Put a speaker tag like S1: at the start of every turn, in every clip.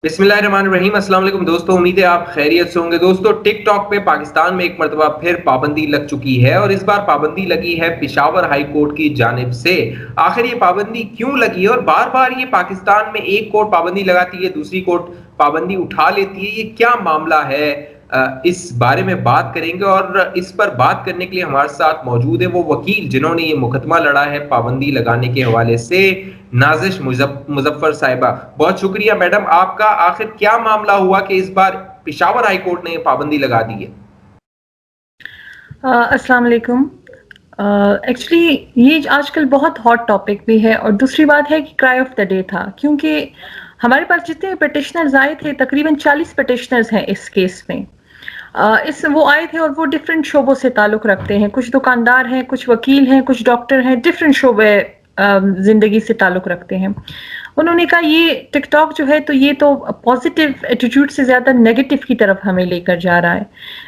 S1: بسم اللہ الرحمن الرحیم. السلام علیکم دوستو, امید ہے آپ خیریت سے ہوں گے. دوستو, ٹک ٹاک پہ پاکستان میں ایک مرتبہ پھر پابندی لگ چکی ہے اور اس بار پابندی لگی ہے پشاور ہائی کورٹ کی جانب سے. آخر یہ پابندی کیوں لگی ہے اور بار بار یہ پاکستان میں ایک کورٹ پابندی لگاتی ہے, دوسری کورٹ پابندی اٹھا لیتی ہے, یہ کیا معاملہ ہے؟ اس بارے میں بات کریں گے اور اس پر بات کرنے کے لیے ہمارے ساتھ موجود ہے وہ وکیل جنہوں نے یہ مقدمہ لڑا ہے پابندی لگانے کے حوالے سے, نازش مظفر صاحبہ. بہت شکریہ میڈم آپ کا. آخر کیا معاملہ ہوا کہ اس بار پشاور ہائی کورٹ نے پابندی لگا دی ہے؟
S2: السلام علیکم. ایکچولی یہ آج کل بہت ہاٹ ٹاپک بھی ہے, اور دوسری بات ہے کہ کرائی آف دا ڈے تھا, کیونکہ ہمارے پاس جتنے پٹیشنرز آئے تھے تقریباً 40 پٹیشنرز ہیں اس کیس میں. وہ آئے تھے اور وہ ڈفرینٹ شعبوں سے تعلق رکھتے ہیں, کچھ دکاندار ہیں, کچھ وکیل ہیں, کچھ ڈاکٹر ہیں, ڈفرینٹ شعبے زندگی سے تعلق رکھتے ہیں. انہوں نے کہا یہ ٹک ٹاک جو ہے تو یہ تو پازیٹیو ایٹیٹیوڈ سے زیادہ نیگیٹو کی طرف ہمیں لے کر جا رہا ہے.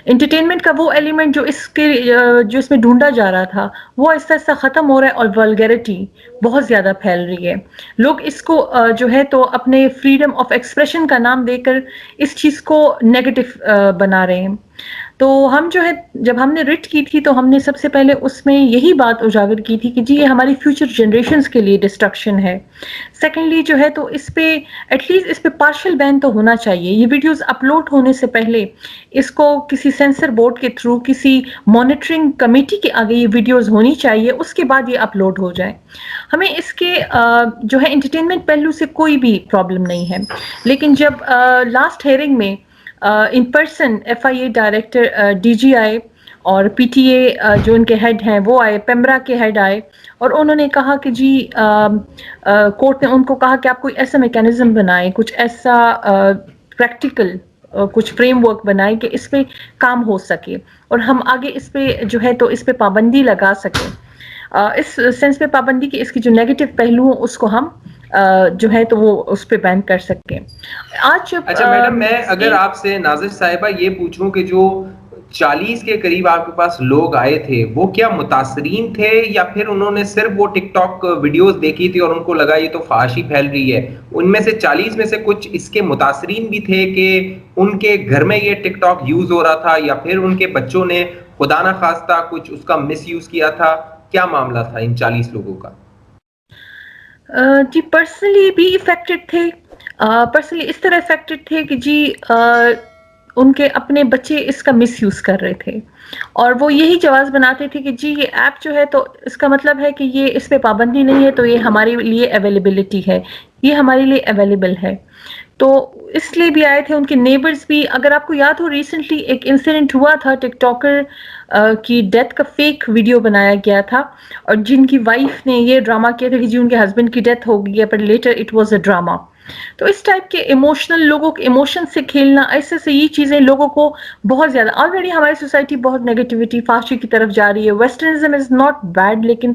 S2: انٹرٹینمنٹ کا وہ ایلیمنٹ جو اس میں ڈھونڈا جا رہا تھا وہ آہستہ آہستہ ختم ہو رہا ہے, اور ولگیرٹی بہت زیادہ پھیل رہی ہے. لوگ اس کو جو ہے تو اپنے فریڈم آف ایکسپریشن کا نام دے کر اس چیز کو نیگیٹو بنا رہے ہیں. تو ہم جو ہے جب ہم نے ریٹ کی تھی تو ہم نے سب سے پہلے اس میں یہی بات اجاگر کی تھی کہ جی یہ ہماری فیوچر جنریشنز کے لیے ڈسٹرکشن ہے. سیکنڈلی جو ہے تو اس پہ ایٹ لیسٹ اس پہ پارشل بین تو ہونا چاہیے. یہ ویڈیوز اپلوڈ ہونے سے پہلے اس کو کسی سینسر بورڈ کے تھرو کسی مانیٹرنگ کمیٹی کے آگے یہ ویڈیوز ہونی چاہیے, اس کے بعد یہ اپلوڈ ہو جائے. ہمیں اس کے جو ہے انٹرٹینمنٹ پہلو سے کوئی بھی پرابلم نہیں ہے, لیکن جب لاسٹ ہیئرنگ میں in person FIA director DGI اور PTA جو ان کے ہیڈ ہیں وہ آئے, پیمرا کے ہیڈ آئے, اور انہوں نے کہا کہ جی کورٹ نے ان کو کہا کہ آپ کوئی ایسا میکینزم بنائیں, کچھ ایسا پریکٹیکل کچھ فریم ورک بنائیں کہ اس پہ کام ہو سکے اور ہم آگے اس پہ جو ہے تو اس پہ پابندی لگا سکیں. اس سینس پہ پابندی کی اس کی جو نیگیٹو پہلو ہیں اس کو ہم جو ہے تو وہ اس پہ بین کر سکیں. آج جب
S1: اچھا میڈم, میں اگر آپ سے نازش صاحبہ یہ پوچھوں کہ جو 40 کے قریب آپ کے پاس لوگ آئے تھے وہ کیا متاثرین تھے یا پھر انہوں نے صرف وہ ٹک ٹاک ویڈیوز دیکھی تھی اور ان کو لگا یہ تو فحاشی پھیل رہی ہے؟ ان میں سے 40 میں سے کچھ اس کے متاثرین بھی تھے کہ ان کے گھر میں یہ ٹک ٹاک یوز ہو رہا تھا, یا پھر ان کے بچوں نے خدا نخواستہ کچھ اس کا مس یوز کیا تھا؟ کیا معاملہ تھا ان 40 لوگوں کا؟
S2: جی پرسنلی بھی افیکٹڈ تھے, پرسنلی اس طرح افیکٹڈ تھے کہ جی ان کے اپنے بچے اس کا مس یوز کر رہے تھے, اور وہ یہی جواز بناتے تھے کہ جی یہ ایپ جو ہے تو اس کا مطلب ہے کہ یہ اس پہ پابندی نہیں ہے تو یہ ہمارے لیے اویلیبلٹی ہے, یہ ہمارے لیے اویلیبل ہے. تو اس لیے بھی آئے تھے, ان کے نیبرز بھی. اگر آپ کو یاد ہو ریسنٹلی ایک انسیڈنٹ ہوا تھا, ٹک ٹاکر کی ڈیتھ کا فیک ویڈیو بنایا گیا تھا, اور جن کی وائف نے یہ ڈرامہ کیا تھا کہ جی ان کے ہسبینڈ کی ڈیتھ ہو گئی ہے, but later it was a drama. تو اس ٹائپ کے ایموشنل لوگوں کے ایموشن سے کھیلنا, ایسے سے یہ چیزیں لوگوں کو بہت زیادہ, آلریڈی ہماری سوسائٹی بہت نیگیٹیوٹی فحاشی کی طرف جا رہی ہے. ویسٹرنزم از ناٹ بیڈ, لیکن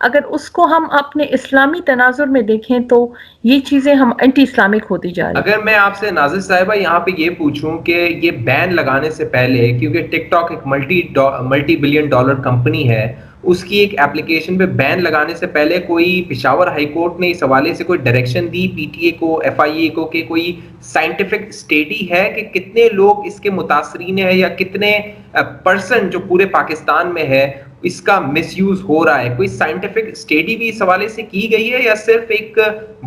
S2: اگر اس کو ہم اپنے اسلامی تناظر میں دیکھیں تو یہ چیزیں ہم اینٹی اسلامک ہوتی جا رہی.
S1: اگر میں آپ سے نازش صاحبہ یہاں پہ یہ پوچھوں کہ یہ بین لگانے سے پہلے, کیونکہ ٹک ٹاک ایک ملٹی بلین ڈالر کمپنی ہے, اس کی ایک ایپلیکیشن پہ بین لگانے سے پہلے کوئی پشاور ہائی کورٹ نے اس حوالے سے کوئی ڈائریکشن دی PTA کو, FIA کو, کہ کوئی سائنٹیفک اسٹڈی ہے کہ کتنے لوگ اس کے متاثرین ہیں یا کتنے پرسن جو پورے پاکستان میں ہے اس کا مس یوز ہو رہا ہے؟ کوئی سائنٹیفک اسٹڈی بھی اس حوالے سے کی گئی ہے یا صرف ایک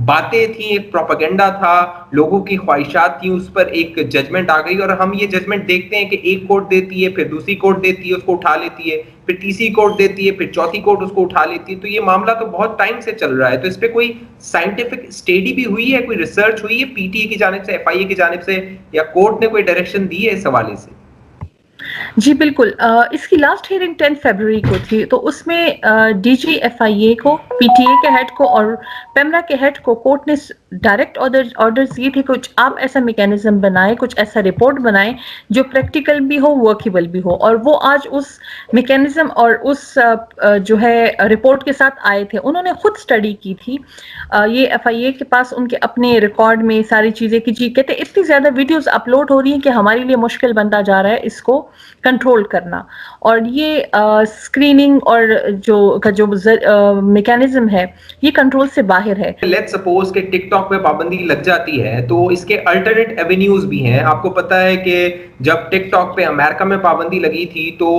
S1: باتیں تھیں, ایک پروپیگنڈا تھا, لوگوں کی خواہشات تھیں, اس پر ایک ججمنٹ آ گئی اور ہم یہ ججمنٹ دیکھتے ہیں کہ ایک کورٹ دیتی ہے, پھر دوسری کورٹ دیتی ہے, اس کو اٹھا لیتی ہے, پھر تیسری کورٹ دیتی ہے, پھر چوتھی کورٹ اس کو اٹھا لیتی ہے. تو یہ معاملہ تو بہت ٹائم سے چل رہا ہے, تو اس پہ کوئی سائنٹیفک اسٹڈی بھی ہوئی ہے, کوئی ریسرچ ہوئی ہے PTA کی جانب سے, FIA کی جانب سے, یا کورٹ نے کوئی ڈائریکشن دی ہے اس حوالے سے؟
S2: جی بالکل, اس کی لاسٹ ہیئرنگ 10 فیبروری کو تھی, تو اس میں DG FIA کو, PTA کے ہیڈ کو اور پیمرا کے ہیڈ کو کورٹ نے ڈائریکٹ آرڈرز یہ تھے کچھ آپ ایسا میکینزم بنائیں, کچھ ایسا رپورٹ بنائیں جو پریکٹیکل بھی ہو, ورکیبل بھی ہو. اور وہ آج اس میکینزم اور اس جو ہے رپورٹ کے ساتھ آئے تھے. انہوں نے خود اسٹڈی کی تھی, یہ FIA کے پاس ان کے اپنے ریکارڈ میں ساری چیزیں کی. جی کہتے اتنی زیادہ ویڈیوز اپلوڈ ہو رہی ہیں کہ ہمارے لیے مشکل بنتا جا رہا ہے اس کو کنٹرول کرنا, اور یہ اسکریننگ اور جو میکینزم ہے یہ کنٹرول سے باہر ہے.
S1: لیٹس سپوز کہ ٹک ٹاک ٹاک پہ پابندی لگ جاتی ہے تو اس کے الٹرنیٹ ایونیوز بھی ہیں. آپ کو پتا ہے کہ جب ٹک ٹاک پہ امریکہ میں پابندی لگی تھی تو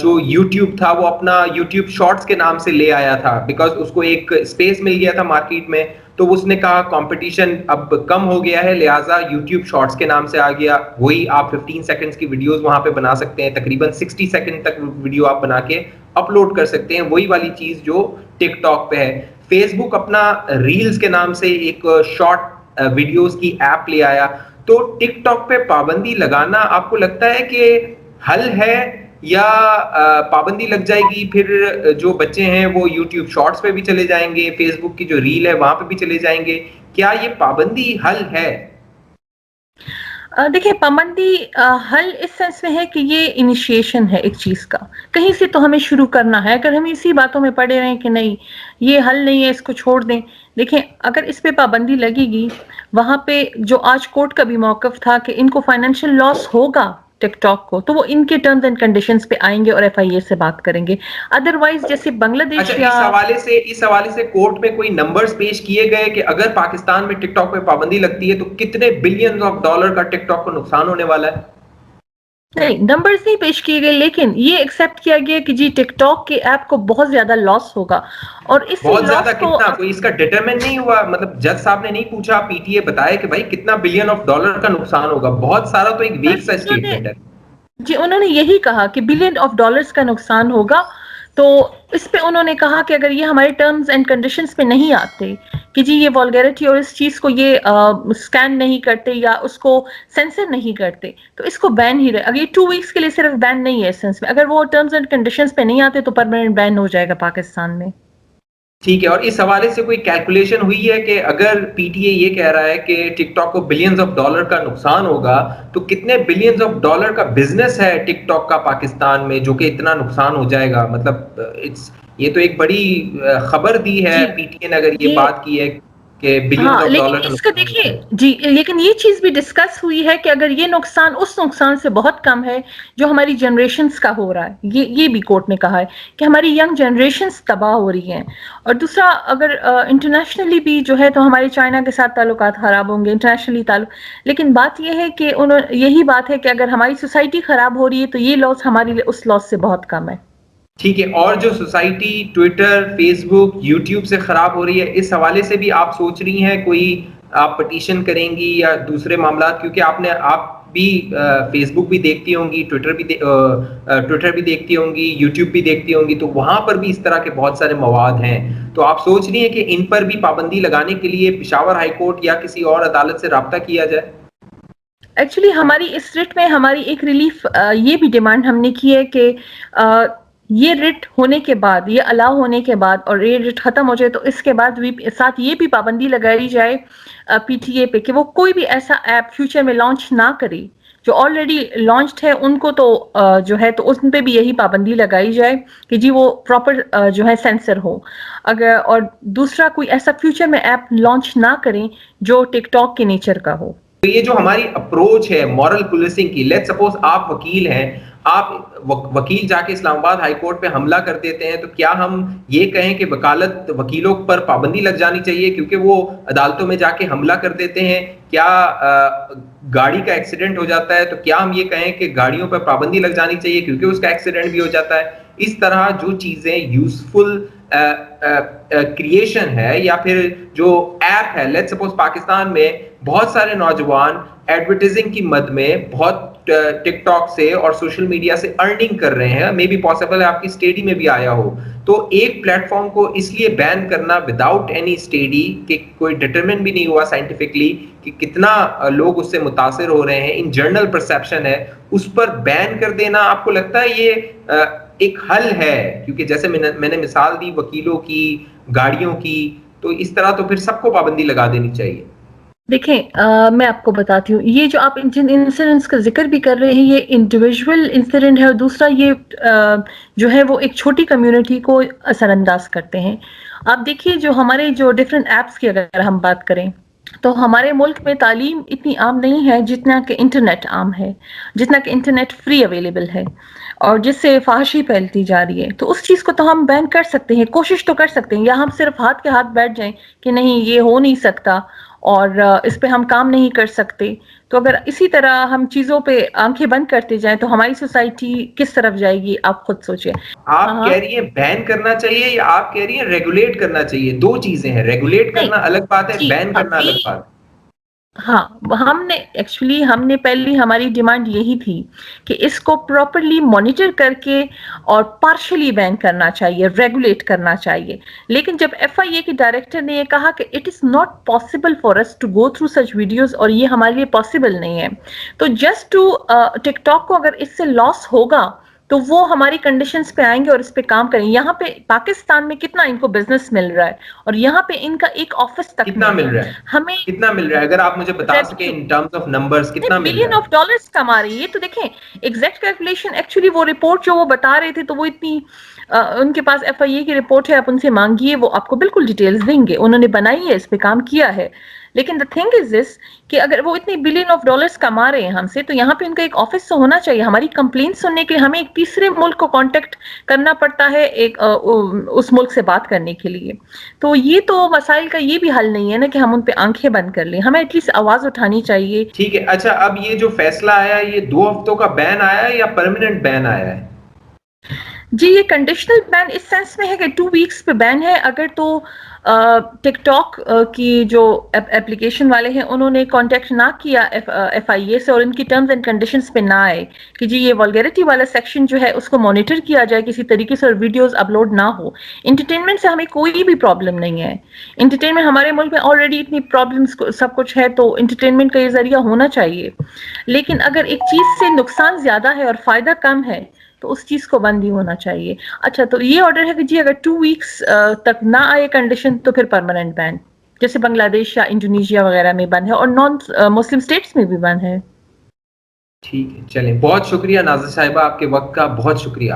S1: جو یوٹیوب تھا وہ اپنا یوٹیوب شارٹس کے نام سے لے آیا تھا, بیکاز اس کو ایک اسپیس مل گیا تھا مارکیٹ میں. تو اس نے کہا کمپٹیشن اب کم ہو گیا ہے, لہٰذا یوٹیوب شارٹس کے نام سے آ گیا. وہی آپ 15 سیکنڈز کی ویڈیوز وہاں پہ بنا سکتے ہیں, تقریباً 60 سیکنڈ تک ویڈیو آپ بنا کے اپلوڈ کر سکتے ہیں. وہی والی چیز جو ٹک ٹاک پہ ہے. فیس بک اپنا ریلز کے نام سے ایک شارٹ ویڈیوز کی ایپ لے آیا. تو ٹک ٹاک پہ پابندی لگانا آپ کو لگتا ہے کہ حل ہے, یا پابندی لگ جائے گی پھر جو بچے ہیں وہ یوٹیوب شارٹس پہ بھی چلے جائیں گے, فیس بک کی جو ریل ہے وہاں پہ بھی چلے جائیں گے؟ کیا یہ پابندی حل ہے؟
S2: دیکھیں, پابندی حل اس سینس میں ہے کہ یہ انیشیشن ہے ایک چیز کا, کہیں سے تو ہمیں شروع کرنا ہے. اگر ہم اسی باتوں میں پڑے رہیں کہ نہیں یہ حل نہیں ہے, اس کو چھوڑ دیں. دیکھیں, اگر اس پہ پابندی لگے گی, وہاں پہ جو آج کورٹ کا بھی موقف تھا کہ ان کو فائنینشیل لاس ہوگا ٹک ٹاک کو, تو وہ ان کے ٹرمز اینڈ کنڈیشنز پہ آئیں گے اور ایف آئی اے سے بات کریں گے. ادروائز جیسے بنگلہ دیش
S1: اچھا,
S2: یا
S1: اس حوالے سے کورٹ میں کوئی نمبرز پیش کیے گئے کہ اگر پاکستان میں ٹک ٹاک پہ پابندی لگتی ہے تو کتنے بلین آف ڈالر کا ٹک ٹاک کو نقصان ہونے والا ہے؟
S2: نہیں, نمبرز نہیں پیش کیے گئے, لیکن یہ ایکسیپٹ کیا گیا کہ جی ٹک ٹاک کے ایپ کو بہت زیادہ لاس ہوگا. اور اسی
S1: بہت زیادہ
S2: لاس کو
S1: کتنا, کوئی اس کا ڈیٹرمن نہیں ہوا؟ مطلب جج صاحب نے نہیں پوچھا پی ٹی اے بتائے کہ بھائی کتنا بلین آف ڈالر کا نقصان ہوگا؟ بہت سارا تو ایک ویگ سا اسٹیٹمنٹ ہے.
S2: جی, انہوں نے یہی کہا کہ بلین آف ڈالرز کا نقصان ہوگا. تو اس پہ انہوں نے کہا کہ اگر یہ ہمارے ٹرمز اینڈ کنڈیشنز پہ نہیں آتے کہ جی یہ والگیرٹی اور اس چیز کو یہ اسکین نہیں کرتے یا اس کو سینسر نہیں کرتے, تو اس کو بین ہی رہے. اگر یہ 2 ویکس کے لیے صرف بین نہیں ہے سینس میں, اگر وہ ٹرمز اینڈ کنڈیشنز پہ نہیں آتے تو پرماننٹ بین ہو جائے گا پاکستان میں.
S1: ٹھیک ہے, اور اس حوالے سے کوئی کیلکولیشن ہوئی ہے کہ اگر پی ٹی اے یہ کہہ رہا ہے کہ ٹک ٹاک کو بلینز آف ڈالر کا نقصان ہوگا, تو کتنے بلینز آف ڈالر کا بزنس ہے ٹک ٹاک کا پاکستان میں جو کہ اتنا نقصان ہو جائے گا؟ مطلب یہ تو ایک بڑی خبر دی ہے
S2: جی,
S1: پی ٹی اے نے اگر یہ بات کی ہے کہ بلینز
S2: ہاں,
S1: آف
S2: لیکن
S1: ڈالر کا
S2: اس کا
S1: نقصان
S2: دیکھیے
S1: ہوگا.
S2: جی, لیکن یہ چیز بھی ڈسکس ہوئی ہے کہ اگر یہ نقصان اس نقصان سے بہت کم ہے جو ہماری جنریشنز کا ہو رہا ہے, یہ بھی کورٹ نے کہا ہے کہ ہماری ینگ جنریشنز تباہ ہو رہی ہیں. اور دوسرا, اگر انٹرنیشنلی بھی جو ہے تو ہماری چائنا کے ساتھ تعلقات خراب ہوں گے, انٹرنیشنلی تعلق. لیکن بات یہ ہے کہ یہی بات ہے کہ اگر ہماری سوسائٹی خراب ہو رہی ہے تو یہ لاس ہمارے لیے اس لاس سے بہت کم ہے.
S1: ٹھیک ہے, اور جو سوسائٹی ٹویٹر, فیس بک, یوٹیوب سے خراب ہو رہی ہے, اس حوالے سے بھی آپ سوچ رہی ہیں کوئی آپ پٹیشن کریں گی یا دوسرے معاملات؟ کیونکہ آپ بھی فیس بک بھی دیکھتی ہوں گی, ٹویٹر بھی دیکھتی ہوں گی, یوٹیوب بھی دیکھتی ہوں گی, تو وہاں پر بھی اس طرح کے بہت سارے مواد ہیں. تو آپ سوچ رہی ہیں کہ ان پر بھی پابندی لگانے کے لیے پشاور ہائی کورٹ یا کسی اور عدالت سے رابطہ کیا جائے؟
S2: ایکچولی ہماری اس رٹ میں ہماری ایک ریلیف یہ بھی ڈیمانڈ ہم نے کی ہے کہ یہ رٹ ہونے کے بعد, یہ الاؤ ہونے کے بعد اور یہ رٹ ختم ہو جائے تو اس کے بعد بھی ساتھ یہ بھی پابندی لگائی جائے پی ٹی اے پہ کہ وہ کوئی بھی ایسا ایپ فیوچر میں لانچ نہ کرے. جو آلریڈی لانچڈ ہے ان کو تو جو ہے تو ان پہ بھی یہی پابندی لگائی جائے کہ جی وہ پراپر جو ہے سینسر ہو. اگر اور دوسرا کوئی ایسا فیوچر میں ایپ لانچ نہ کریں جو ٹک ٹاک کے نیچر کا ہو.
S1: تو یہ جو ہماری اپروچ ہے مورل پولیسنگ کی, لیٹ سپوز آپ وکیل ہیں, آپ وکیل جا کے اسلام آباد ہائی کورٹ پہ حملہ کر دیتے ہیں, تو کیا ہم یہ کہیں کہ وکالت وکیلوں پر پابندی لگ جانی چاہیے کیونکہ وہ عدالتوں میں جا کے حملہ کر دیتے ہیں؟ کیا گاڑی کا ایکسیڈنٹ ہو جاتا ہے تو کیا ہم یہ کہیں کہ گاڑیوں پر پابندی لگ جانی چاہیے کیونکہ اس کا ایکسیڈنٹ بھی ہو جاتا ہے؟ اس طرح جو چیزیں یوزفل کریشن ہے یا پھر جو ایپ ہے, لیٹ سپوز پاکستان میں بہت سارے نوجوان ایڈورٹائزنگ کی مد میں بہت ٹک ٹاک سے اور سوشل میڈیا سے ارننگ کر رہے ہیں, مے بی پاسبل ہے آپ کی اسٹڈی میں بھی آیا ہو. تو ایک پلیٹ فارم کو اس لیے بین کرنا وداؤٹ اینی اسٹڈی, کہ کوئی ڈٹرمن بھی نہیں ہوا سائنٹیفکلی کہ کتنا لوگ اس سے متاثر ہو رہے ہیں, ان جرنل پرسیپشن ہے, اس پر بین کر دینا آپ کو لگتا ہے یہ ایک حل ہے؟ کیونکہ جیسے میں نے مثال دی وکیلوں کی, گاڑیوں کی, تو اس طرح تو پھر سب کو پابندی لگا دینی چاہیے.
S2: دیکھیں, میں آپ کو بتاتی ہوں, یہ جو آپ جن انسیڈنٹس کا ذکر بھی کر رہے ہیں یہ انڈیویجول انسیڈنٹ ہے, اور دوسرا یہ جو ہے وہ ایک چھوٹی کمیونٹی کو اثر انداز کرتے ہیں. آپ دیکھیے جو ہمارے جو ڈفرینٹ ایپس کی اگر ہم بات کریں, تو ہمارے ملک میں تعلیم اتنی عام نہیں ہے جتنا کہ انٹرنیٹ عام ہے، جتنا کہ انٹرنیٹ فری اویلیبل ہے، اور جس سے فحاشی پھیلتی جا رہی ہے. تو اس چیز کو تو ہم بین کر سکتے ہیں، کوشش تو کر سکتے ہیں، یا ہم صرف ہاتھ کے ہاتھ بیٹھ جائیں کہ نہیں یہ ہو نہیں سکتا اور اس پہ ہم کام نہیں کر سکتے. تو اگر اسی طرح ہم چیزوں پہ آنکھیں بند کرتے جائیں تو ہماری سوسائٹی کس طرف جائے گی آپ خود سوچیں.
S1: آپ
S2: ہاں
S1: کہہ رہی ہیں بین کرنا چاہیے یا آپ کہہ رہی ہیں ریگولیٹ کرنا چاہیے؟ دو چیزیں ہیں، ریگولیٹ
S2: نہیں
S1: کرنا الگ بات ہے،
S2: جی
S1: بین کرنا الگ
S2: ابھی
S1: بات ہے.
S2: ہاں ہم نے پہلی ہماری ڈیمانڈ یہی تھی کہ اس کو پراپرلی مانیٹر کر کے اور پارشلی بین کرنا چاہیے، ریگولیٹ کرنا چاہیے. لیکن جب ایف آئی اے کے ڈائریکٹر نے یہ کہا کہ it is not possible for us to go through such videos, اور یہ ہمارے لیے پاسبل نہیں ہے، تو جسٹ ٹو ٹک ٹاک کو اگر اس سے لاس ہوگا تو وہ ہماری کنڈیشنز پہ آئیں گے اور اس پہ کام کریں گے. یہاں پہ پاکستان میں کتنا ان کو بزنس مل رہا ہے اور یہاں پہ ان کا ایک آفس تک
S1: کتنا
S2: نہیں
S1: مل
S2: ہے.
S1: رہا ہے؟
S2: ہمیں
S1: کتنا مل رہا ہے اگر آپ مجھے بتا سکیں
S2: revenue
S1: in terms of numbers کتنا مل رہا
S2: بلین
S1: ہے؟
S2: آف ڈالرز کما رہی ہے. یہ تو دیکھیں ایگزیکٹ کیلکولیشن ایکچولی وہ رپورٹ جو وہ بتا رہے تھے تو وہ اتنی ان کے پاس ایف آئی اے کی رپورٹ ہے، آپ ان سے مانگیے، وہ آپ کو بالکل ڈیٹیلز دیں گے، انہوں نے بنائی ہے، اس پہ کام کیا ہے. لیکن دا تھنگ از دس کہ اگر وہ اتنی بلین آف ڈالرز کما رہے ہیں ہم سے تو یہاں پہ ان کا ایک آفس تو ہونا چاہیے. ہماری کمپلینٹ سننے کے لیے ہمیں ایک تیسرے ملک کو کانٹیکٹ کرنا پڑتا ہے ایک اس ملک سے بات کرنے کے لیے. تو یہ تو مسائل کا یہ بھی حل نہیں ہے نا کہ ہم ان پہ آنکھیں بند کر لیں، ہمیں ایٹ لیسٹ آواز اٹھانی چاہیے.
S1: ٹھیک ہے. اچھا اب یہ جو فیصلہ آیا یہ 2 ہفتوں کا بین آیا ہے یا پرماننٹ بین آیا ہے؟
S2: جی یہ کنڈیشنل بین اس سینس میں ہے کہ 2 ویکس پہ بین ہے. اگر تو ٹک ٹاک کی جو اپلیکیشن والے ہیں انہوں نے کانٹیکٹ نہ کیا ایف آئی اے سے اور ان کی ٹرمز اینڈ کنڈیشنز پہ نہ آئے کہ جی یہ والگیرٹی والا سیکشن جو ہے اس کو مانیٹر کیا جائے کسی طریقے سے اور ویڈیوز اپلوڈ نہ ہو. انٹرٹینمنٹ سے ہمیں کوئی بھی پرابلم نہیں ہے. انٹرٹینمنٹ ہمارے ملک میں آلریڈی اتنی پرابلمس سب کچھ ہے تو انٹرٹینمنٹ کا یہ ذریعہ ہونا چاہیے. لیکن اگر ایک چیز سے نقصان زیادہ ہے اور فائدہ کم ہے تو اس چیز کو بند ہی ہونا چاہیے. اچھا تو یہ آرڈر ہے کہ جی اگر 2 ویکس تک نہ آئے کنڈیشن تو پھر پرماننٹ بین، جیسے بنگلہ دیش یا انڈونیشیا وغیرہ میں بند ہے اور نان مسلم اسٹیٹس میں بھی بند ہے.
S1: ٹھیک ہے چلیں، بہت شکریہ نازیہ صاحبہ، آپ کے وقت کا بہت شکریہ.